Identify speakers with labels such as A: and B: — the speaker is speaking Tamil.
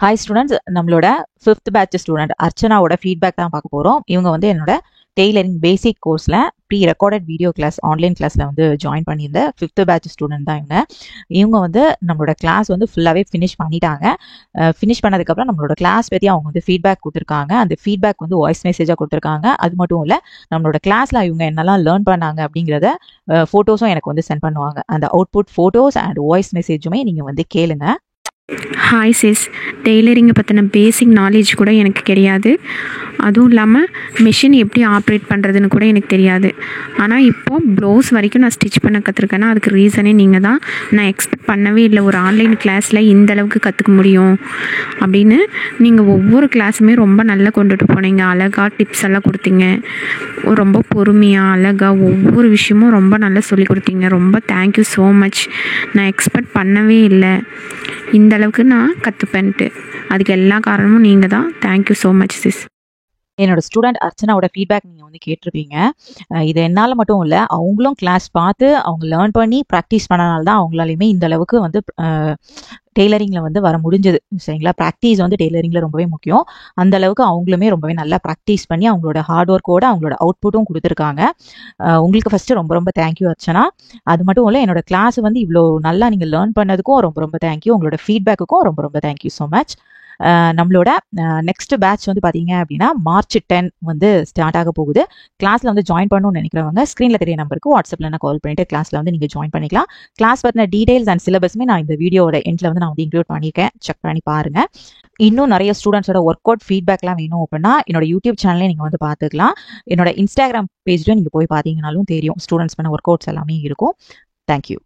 A: ஹாய் ஸ்டூடெண்ட்ஸ், நம்மளோட 5th பேட்ச் ஸ்டூடெண்ட் அர்ச்சனாவோட ஃபீட்பேக் தான் பார்க்க போகிறோம். இவங்க வந்து என்னோட டெய்லரிங் பேசிக் கோர்ஸில் pre recorded video class online கிளாஸில் வந்து ஜாயின் பண்ணியிருந்த 5th பேட்ச் ஸ்டூடெண்ட் தான் இவங்க வந்து நம்மளோட கிளாஸ் வந்து ஃபுல்லாகவே ஃபினிஷ் பண்ணிட்டாங்க. ஃபினிஷ் பண்ணதுக்கப்புறம் நம்மளோட கிளாஸ் பற்றி அவங்க வந்து ஃபீட்பேக் கொடுத்துருக்காங்க. அந்த ஃபீட்பேக் வந்து வாய்ஸ் மெசேஜாக கொடுத்துருக்காங்க. அது மட்டும் இல்லை, நம்மளோட கிளாஸில் இவங்க என்னெல்லாம் லேர்ன் பண்ணாங்க அப்படிங்கிறத ஃபோட்டோஸும் எனக்கு வந்து சென்ட் பண்ணுவாங்க. அந்த அவுட்புட் ஃபோட்டோஸ் அண்ட் வாய்ஸ் மெசேஜுமே நீங்கள் வந்து கேளுங்க.
B: ஹாய் சிஸ், டெய்லரிங்கை பற்றின பேசிக் நாலேஜ் கூட எனக்கு தெரியாது. அதுவும் இல்லாமல் மிஷின் எப்படி ஆப்ரேட் பண்ணுறதுன்னு கூட எனக்கு தெரியாது. ஆனால் இப்போது ப்ளவுஸ் வரைக்கும் நான் ஸ்டிச் பண்ண கற்றுருக்கேன்னா அதுக்கு ரீசனே நீங்கள் தான். நான் எக்ஸ்பெக்ட் பண்ணவே இல்லை ஒரு ஆன்லைன் கிளாஸில் இந்த அளவுக்கு கற்றுக்க முடியும் அப்படின்னு. நீங்கள் ஒவ்வொரு கிளாஸுமே ரொம்ப நல்லா கொண்டுட்டு போனீங்க. அழகாக டிப்ஸ் எல்லாம் கொடுத்தீங்க. ரொம்ப பொறுமையாக அழகாக ஒவ்வொரு விஷயமும் ரொம்ப நல்லா சொல்லி கொடுத்தீங்க. ரொம்ப தேங்க்யூ ஸோ மச். நான் எக்ஸ்பெக்ட் பண்ணவே இல்லை இந்த அளவுக்கு நான் கற்றுப்பேன்ட்டு. அதுக்கு எல்லா காரணமும் நீங்கள் தான். Thank you so much sis.
A: என்னோட ஸ்டூடெண்ட் அர்ச்சனாவோட ஃபீட்பேக் நீங்கள் வந்து கேட்டிருப்பீங்க. இது என்னால் மட்டும் இல்லை, அவங்களும் கிளாஸ் பார்த்து அவங்க லேர்ன் பண்ணி ப்ராக்டிஸ் பண்ணனால தான் அவங்களாலையுமே இந்த அளவுக்கு வந்து டெய்லரிங்கில் வந்து வர முடிஞ்சது. சரிங்களா? ப்ராக்டிஸ் வந்து டெய்லரிங்கில் ரொம்பவே முக்கியம். அந்த அளவுக்கு அவங்களுமே ரொம்பவே நல்லா ப்ராக்டிஸ் பண்ணி அவங்களோட ஹார்ட் ஒர்க்கோட அவங்களோட அவுட்புட்டும் கொடுத்துருக்காங்க. உங்களுக்கு ஃபஸ்ட்டு ரொம்ப ரொம்ப தேங்க்யூ அர்ச்சனா. அது மட்டும் இல்லை, என்னோட கிளாஸ் வந்து இவ்வளோ நல்லா நீங்கள் லேர்ன் பண்ணதுக்கும் ரொம்ப ரொம்ப தேங்க்யூ. உங்களோட ஃபீட்பேக்குக்கும் ரொம்ப ரொம்ப தேங்க்யூ ஸோ மச். நம்மளோட நெக்ஸ்ட் பேட்ச் வந்து பார்த்தீங்க அப்படின்னா March 10 வந்து ஸ்டார்ட் ஆக போகுது. கிளாஸில் வந்து ஜாயின் பண்ணணும்னு நினைக்கிறவங்க ஸ்க்ரீனில் தெரிய நம்பருக்கு வாட்ஸ்அப்பில் நான் கால் பண்ணிட்டு கிளாஸில் வந்து நீங்கள் ஜாயின் பண்ணிக்கலாம். கிளாஸ் பற்றின டீடைல்ஸ் அண்ட் சிலபஸ்மே நான் இந்த வீடியோட எண்டில் வந்து நான் வந்து இன்க்ளூட் பண்ணியிருக்கேன். செக் பண்ணி பாருங்கள். இன்னும் நிறைய ஸ்டூடெண்ட்ஸோட ஒர்க் அவுட் ஃபீட்பேக்லாம் வேணும் அப்படின்னா என்னோட யூடியூப் சேனலே நீங்கள் வந்து பார்த்துக்கலாம். என்னோட இன்ஸ்டாகிராம் பேஜ்லையும் நீங்கள் போய் பார்த்தீங்கன்னாலும் தெரியும். ஸ்டூடெண்ட்ஸ் பண்ண ஒர்க் அவுட்ஸ் எல்லாமே இருக்கும். தேங்க்யூ.